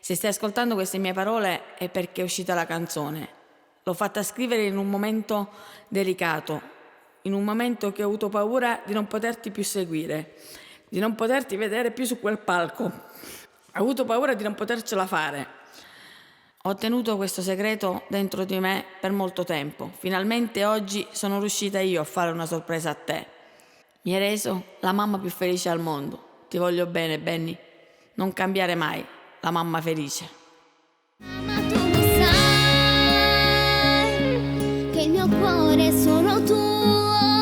Se stai ascoltando queste mie parole è perché è uscita la canzone. L'ho fatta scrivere in un momento delicato, in un momento che ho avuto paura di non poterti più seguire, di non poterti vedere più su quel palco. Ho avuto paura di non potercela fare. Ho tenuto questo segreto dentro di me per molto tempo. Finalmente oggi sono riuscita io a fare una sorpresa a te. Mi hai reso la mamma più felice al mondo. Ti voglio bene, Benny. Non cambiare mai, la mamma felice. Ma tu sai che il mio cuore è solo tuo.